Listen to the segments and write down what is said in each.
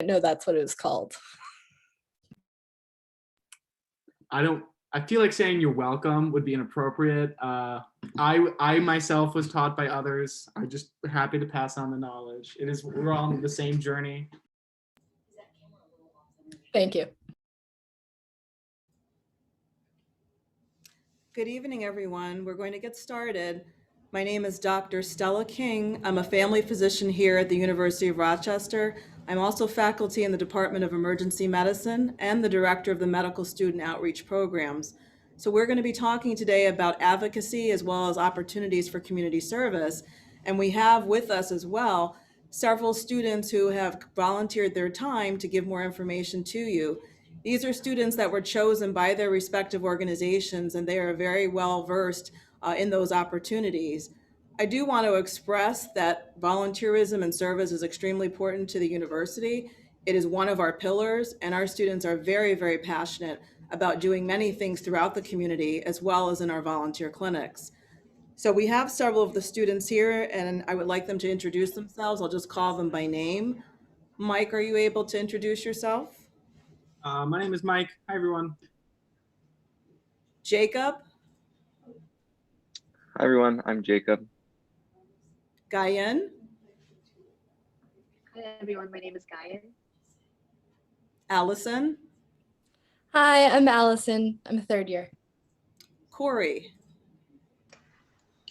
know that's what it was called. I feel like saying you're welcome would be inappropriate. I myself was taught by others. I'm just happy to pass on the knowledge. We're all on the same journey. Thank you. Good evening, everyone. We're going to get started. My name is Dr. Stella King. I'm a family physician here at the University of Rochester. I'm also faculty in the Department of Emergency Medicine and the director of the Medical Student Outreach Programs. So we're going to be talking today about advocacy as well as opportunities for community service. And we have with us as well several students who have volunteered their time to give more information to you. These are students that were chosen by their respective organizations, and they are very well versed in those opportunities. I do want to express that volunteerism and service is extremely important to the university. It is one of our pillars, and our students are very, very passionate about doing many things throughout the community as well as in our volunteer clinics. So we have several of the students here, and I would like them to introduce themselves. I'll just call them by name. Mike, are you able to introduce yourself? My name is Mike. Hi, everyone. Jacob? Hi, everyone. I'm Jacob. Guyan? Hi, everyone. My name is Guyan. Allison? Hi, I'm Allison. I'm a third year. Corey?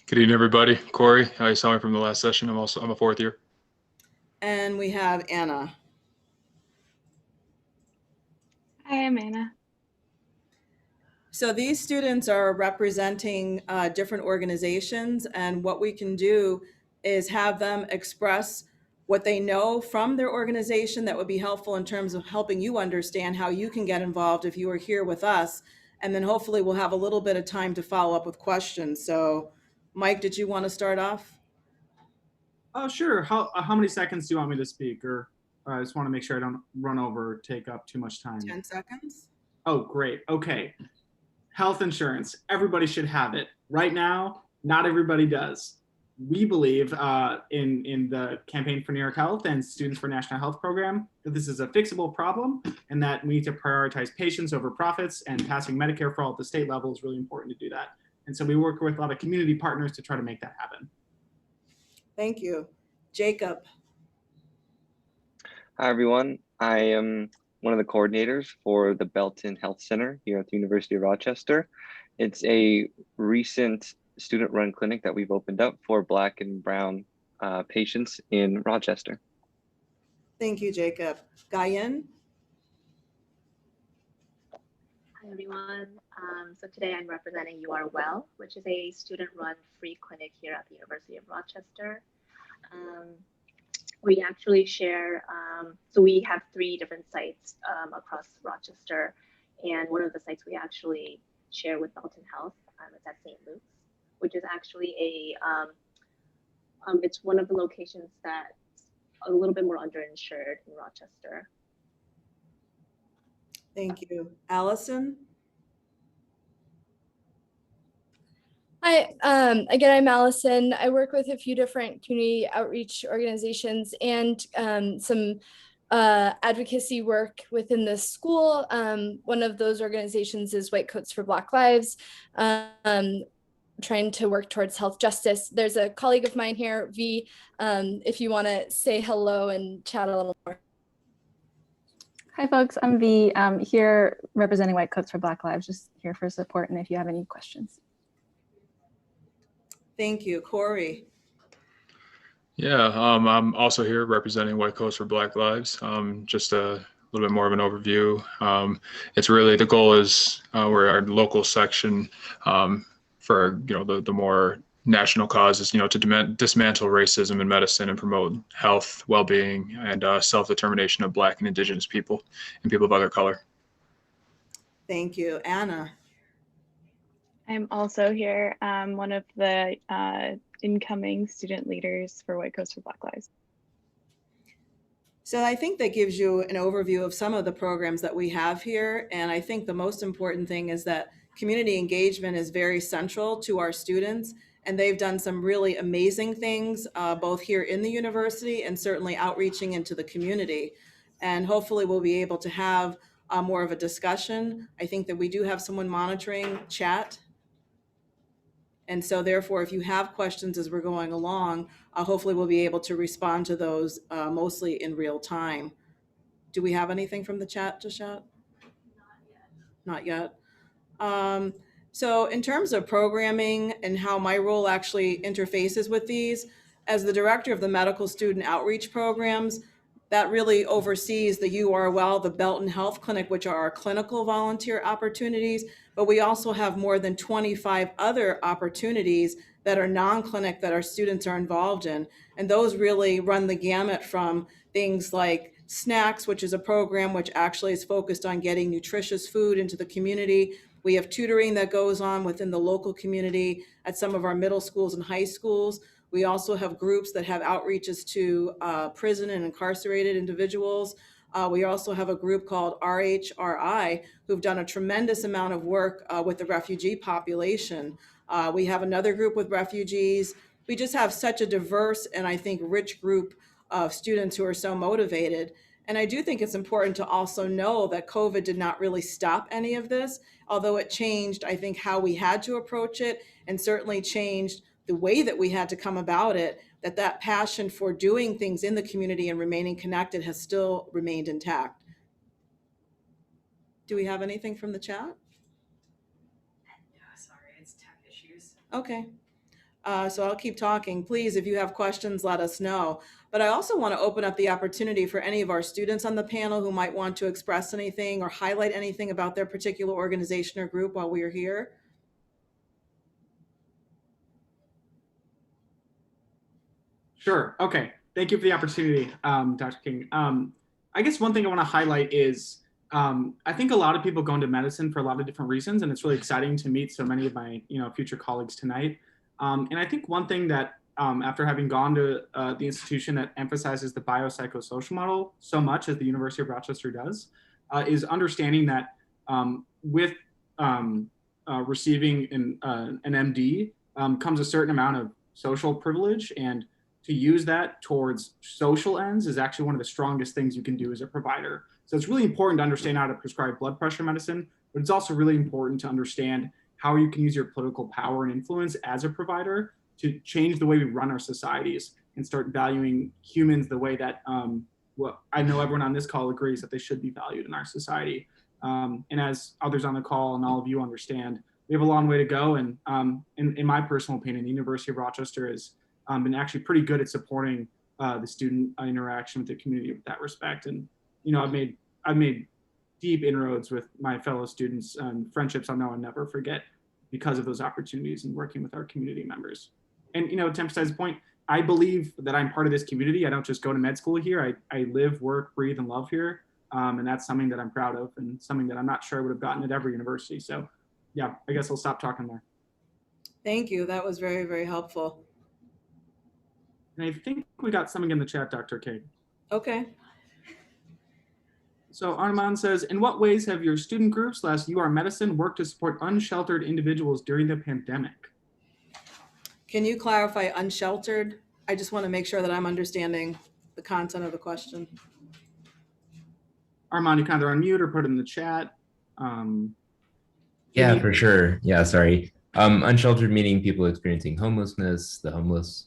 Good evening, everybody. Corey, you saw me from the last session. I'm a fourth year. And we have Anna. Hi, I'm Anna. So these students are representing different organizations, and what we can do is have them express what they know from their organization that would be helpful in terms of helping you understand how you can get involved if you are here with us. And then hopefully we'll have a little bit of time to follow up with questions. So Mike, did you want to start off? Oh, sure. How many seconds do you want me to speak? Or I just want to make sure I don't run over or take up too much time. 10 seconds. Oh, great. Okay. Health insurance. Everybody should have it. Right now, not everybody does. We believe in the Campaign for New York Health and Students for National Health Program that this is a fixable problem and that we need to prioritize patients over profits, and passing Medicare for all at the state level is really important to do that. And so we work with a lot of community partners to try to make that happen. Thank you. Jacob. Hi, everyone. I am one of the coordinators for the Belton Health Center here at the University of Rochester. It's a recent student-run clinic that we've opened up for Black and Brown patients in Rochester. Thank you, Jacob. Guyan. Hi, everyone. So today I'm representing You Are Well, which is a student-run free clinic here at the University of Rochester. We actually share, so we have 3 different sites across Rochester, and one of the sites we actually share with Belton Health is at St. Luke's, which is actually it's one of the locations that's a little bit more underinsured in Rochester. Thank you. Allison. Hi, again, I'm Allison. I work with a few different community outreach organizations and some advocacy work within the school. One of those organizations is White Coats for Black Lives, trying to work towards health justice. There's a colleague of mine here, V, if you want to say hello and chat a little more. Hi, folks. I'm V, here representing White Coats for Black Lives, just here for support and if you have any questions. Thank you. Corey. Yeah, I'm also here representing White Coats for Black Lives. Just a little bit more of an overview. It's really, the goal is we're our local section for the more national causes, to dismantle racism in medicine and promote health, well-being, and self-determination of Black and Indigenous people and people of other color. Thank you. Anna. I'm also here, one of the incoming student leaders for White Coats for Black Lives. So I think that gives you an overview of some of the programs that we have here. And I think the most important thing is that community engagement is very central to our students. And they've done some really amazing things, both here in the university and certainly outreaching into the community. and hopefully we'll be able to have more of a discussion. I think that we do have someone monitoring chat. And so therefore, if you have questions as we're going along, hopefully we'll be able to respond to those mostly in real time. Do we have anything from the chat to shout? Not yet. So in terms of programming and how my role actually interfaces with these, as the director of the medical student outreach programs, that really oversees the URL, the Belton Health Clinic, which are our clinical volunteer opportunities, but we also have more than 25 other opportunities that are non-clinic that our students are involved in. And those really run the gamut from things like Snacks, which is a program which actually is focused on getting nutritious food into the community. We have tutoring that goes on within the local community at some of our middle schools and high schools. We also have groups that have outreaches to prison and incarcerated individuals. We also have a group called RHRI who've done a tremendous amount of work with the refugee population. We have another group with refugees. We just have such a diverse and I think rich group of students who are so motivated. And I do think it's important to also know that COVID did not really stop any of this, although it changed, I think, how we had to approach it and certainly changed the way that we had to come about it, that passion for doing things in the community and remaining connected has still remained intact. Do we have anything from the chat? Yeah, sorry, it's tech issues. Okay. So I'll keep talking. Please, if you have questions, let us know. But I also want to open up the opportunity for any of our students on the panel who might want to express anything or highlight anything about their particular organization or group while we are here. Sure. Okay. Thank you for the opportunity, Dr. King. I guess one thing I want to highlight is I think a lot of people go into medicine for a lot of different reasons, and it's really exciting to meet so many of my future colleagues tonight. And I think one thing that after having gone to the institution that emphasizes the biopsychosocial model so much as the University of Rochester does, is understanding that with receiving an MD comes a certain amount of social privilege, and to use that towards social ends is actually one of the strongest things you can do as a provider. So it's really important to understand how to prescribe blood pressure medicine, but it's also really important to understand how you can use your political power and influence as a provider to change the way we run our societies and start valuing humans the way that well, I know everyone on this call agrees that they should be valued in our society. And as others on the call and all of you understand, we have a long way to go. And in my personal opinion, the University of Rochester has been actually pretty good at supporting the student interaction with the community with that respect. And I've made deep inroads with my fellow students and friendships I'll know I'll never forget because of those opportunities and working with our community members. And to emphasize the point, I believe that I'm part of this community. I don't just go to med school here. I live, work, breathe, and love here. And that's something that I'm proud of and something that I'm not sure I would have gotten at every university. So yeah, I guess I'll stop talking there. Thank you. That was very, very helpful. And I think we got something in the chat, Dr. K. Okay. So Armand says, in what ways have your student groups / UR Medicine worked to support unsheltered individuals during the pandemic? Can you clarify unsheltered? I just want to make sure that I'm understanding the content of the question. Armand, you can either unmute or put it in the chat. Yeah, for sure. Yeah, sorry. Unsheltered meaning people experiencing homelessness, the homeless.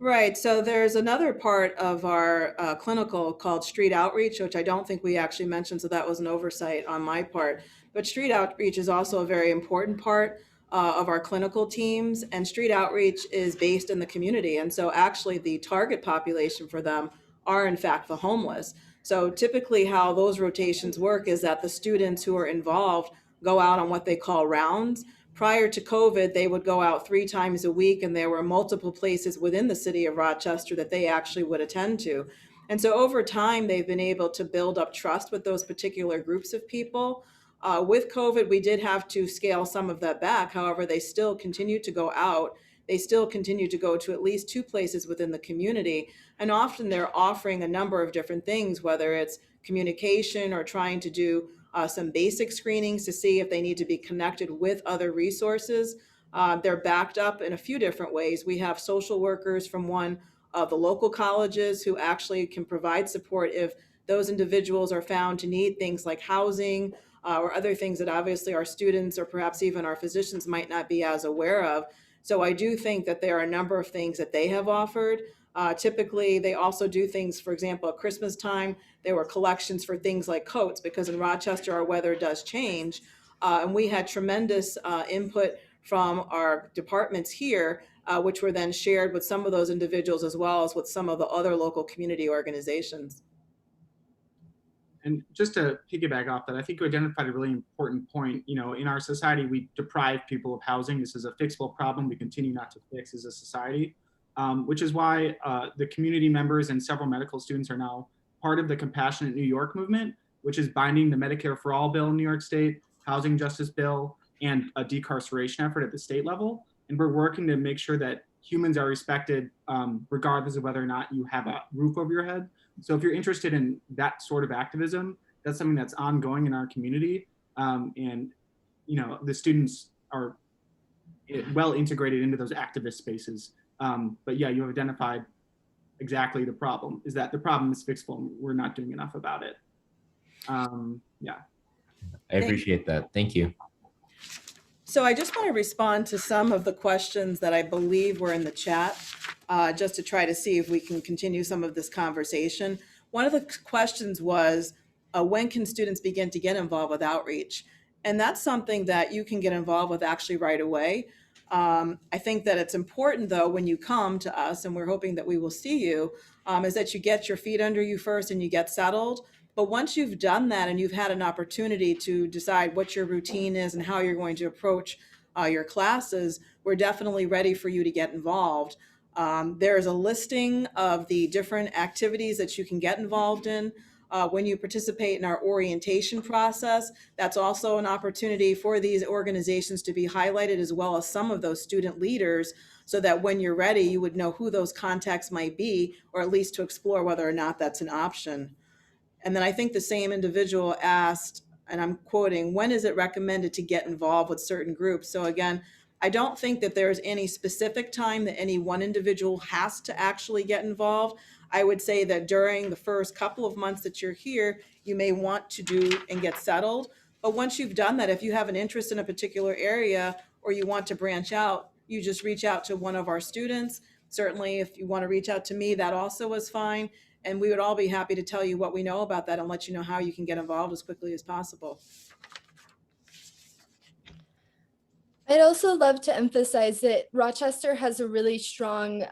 Right. So there's another part of our clinical called street outreach, which I don't think we actually mentioned. So that was an oversight on my part. But street outreach is also a very important part of our clinical teams. And street outreach is based in the community. And so actually the target population for them are in fact the homeless. So typically how those rotations work is that the students who are involved go out on what they call rounds. Prior to COVID, they would go out 3 times a week, and there were multiple places within the city of Rochester that they actually would attend to. And so over time, they've been able to build up trust with those particular groups of people. With COVID, we did have to scale some of that back. However, they still continue to go out. They still continue to go to at least 2 places within the community. And often they're offering a number of different things, whether it's communication or trying to do some basic screenings to see if they need to be connected with other resources. They're backed up in a few different ways. We have social workers from one the local colleges who actually can provide support if those individuals are found to need things like housing or other things that obviously our students or perhaps even our physicians might not be as aware of. So I do think that there are a number of things that they have offered. Typically, they also do things, for example, at Christmas time, there were collections for things like coats, because in Rochester, our weather does change. And we had tremendous input from our departments here, which were then shared with some of those individuals as well as with some of the other local community organizations. And just to piggyback off that, I think you identified a really important point. You know, in our society, we deprive people of housing. This is a fixable problem we continue not to fix as a society, which is why the community members and several medical students are now part of the Compassionate New York movement, which is binding the Medicare for All bill in New York State, housing justice bill, and a decarceration effort at the state level. And we're working to make sure that humans are respected regardless of whether or not you have a roof over your head. So if you're interested in that sort of activism, that's something that's ongoing in our community. And, you know, the students are well integrated into those activist spaces. But yeah, you have identified exactly the problem, is that the problem is fixable and we're not doing enough about it. Yeah. I appreciate that. Thank you. So I just want to respond to some of the questions that I believe were in the chat, just to try to see if we can continue some of this conversation. One of the questions was, when can students begin to get involved with outreach? And that's something that you can get involved with actually right away. I think that it's important, though, when you come to us, and we're hoping that we will see you, is that you get your feet under you first and you get settled. But once you've done that and you've had an opportunity to decide what your routine is and how you're going to approach your classes, we're definitely ready for you to get involved. There is a listing of the different activities that you can get involved in. When you participate in our orientation process, that's also an opportunity for these organizations to be highlighted, as well as some of those student leaders, so that when you're ready, you would know who those contacts might be, or at least to explore whether or not that's an option. And then I think the same individual asked, and I'm quoting, when is it recommended to get involved with certain groups? So again, I don't think that there's any specific time that any one individual has to actually get involved. I would say that during the first couple of months that you're here, you may want to do and get settled. But once you've done that, if you have an interest in a particular area or you want to branch out, you just reach out to one of our students. Certainly, if you want to reach out to me, that also is fine. And we would all be happy to tell you what we know about that and let you know how you can get involved as quickly as possible. I'd also love to emphasize that Rochester has a really strong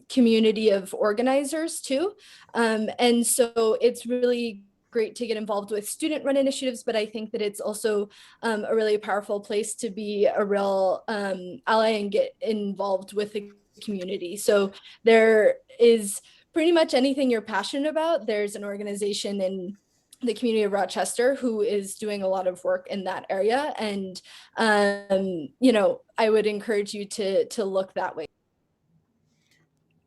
community of organizers too. And so it's really great to get involved with student-run initiatives, but I think that it's also a really powerful place to be a real ally and get involved with the community. So there is pretty much anything you're passionate about, there's an organization in the community of Rochester who is doing a lot of work in that area. And, you know, I would encourage you to look that way.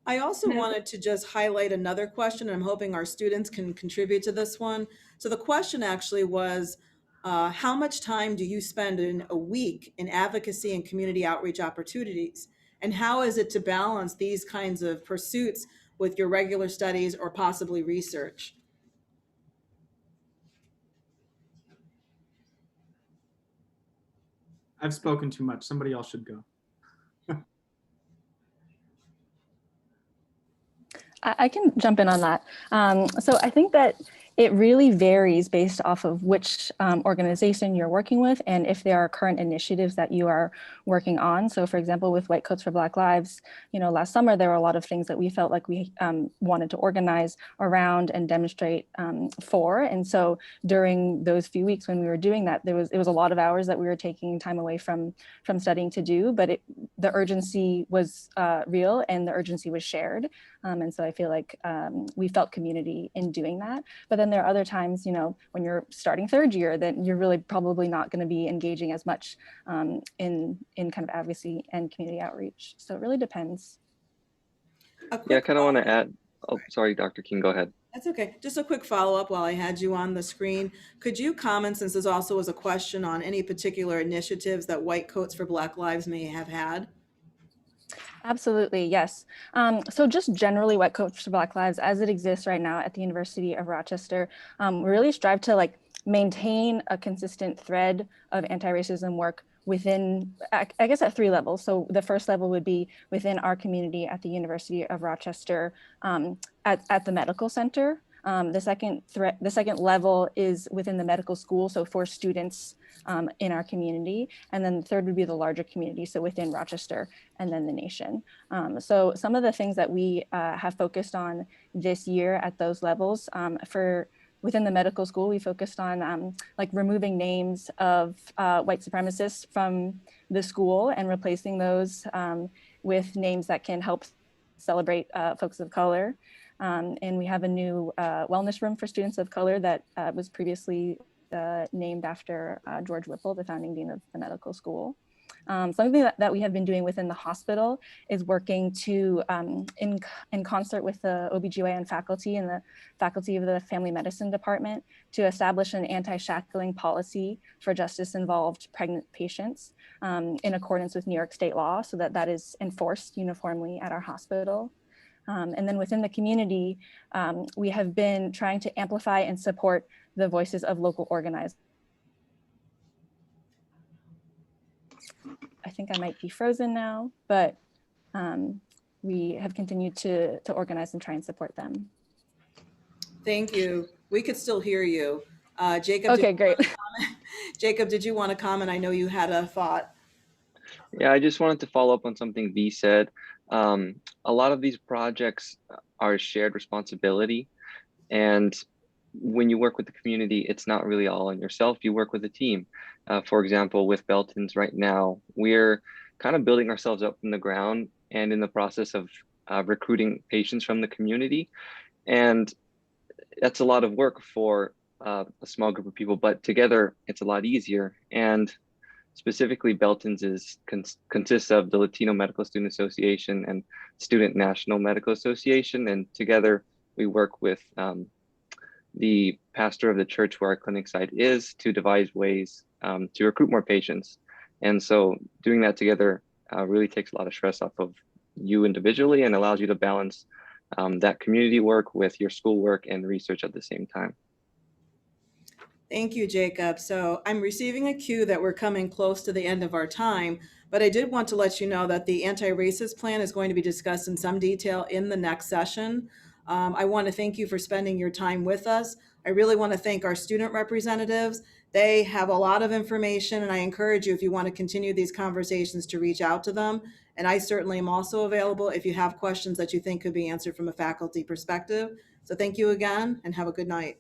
I also wanted to just highlight another question. I'm hoping our students can contribute to this one. So the question actually was, how much time do you spend in a week in advocacy and community outreach opportunities? And how is it to balance these kinds of pursuits with your regular studies or possibly research? I've spoken too much. Somebody else should go. I can jump in on that. So I think that it really varies based off of which organization you're working with and if there are current initiatives that you are working on. So for example, with White Coats for Black Lives, you know, last summer, there were a lot of things that we felt like we wanted to organize around and demonstrate for. And so during those few weeks when we were doing that, it was a lot of hours that we were taking time away from studying to do, but the urgency was real and the urgency was shared. And so I feel like we felt community in doing that. But then there are other times, you know, when you're starting third year, that you're really probably not going to be engaging as much in kind of advocacy and community outreach. So it really depends. Yeah, I kind of want to add, oh, sorry, Dr. King, go ahead. That's okay. Just a quick follow-up while I had you on the screen. Could you comment, since this also was a question, on any particular initiatives that White Coats for Black Lives may have had? Absolutely, yes. So just generally White Coats for Black Lives as it exists right now at the University of Rochester, we really strive to like maintain a consistent thread of anti-racism work within, I guess, at 3 levels. So the first level would be within our community at the University of Rochester at the medical center. The second level is within the medical school, so for students in our community. And then the third would be the larger community, so within Rochester and then the nation. So some of the things that we have focused on this year at those levels within the medical school, we focused on like removing names of white supremacists from the school and replacing those with names that can help celebrate folks of color. And we have a new wellness room for students of color that was previously named after George Whipple, the founding dean of the medical school. Something that we have been doing within the hospital is working to, in concert with the OBGYN faculty and the faculty of the family medicine department, to establish an anti-shackling policy for justice-involved pregnant patients in accordance with New York state law, so that that is enforced uniformly at our hospital. And then within the community, we have been trying to amplify and support the voices of local organizers. I think I might be frozen now, but we have continued to organize and try and support them. Thank you. We could still hear you. Jacob. Okay, great. Jacob, did you want to comment? I know you had a thought. Yeah, I just wanted to follow up on something V said. A lot of these projects are shared responsibility. And when you work with the community, it's not really all on yourself. You work with a team. For example, with Belton's right now, we're kind of building ourselves up from the ground and in the process of recruiting patients from the community. And that's a lot of work for a small group of people, but together it's a lot easier. And specifically, Belton's consists of the Latino Medical Student Association and Student National Medical Association. And together we work with the pastor of the church where our clinic site is to devise ways to recruit more patients. And so doing that together really takes a lot of stress off of you individually and allows you to balance that community work with your school work and research at the same time. Thank you, Jacob. So I'm receiving a cue that we're coming close to the end of our time, but I did want to let you know that the anti-racist plan is going to be discussed in some detail in the next session. I want to thank you for spending your time with us. I really want to thank our student representatives. They have a lot of information, and I encourage you, if you want to continue these conversations, to reach out to them. And I certainly am also available if you have questions that you think could be answered from a faculty perspective. So thank you again, and have a good night.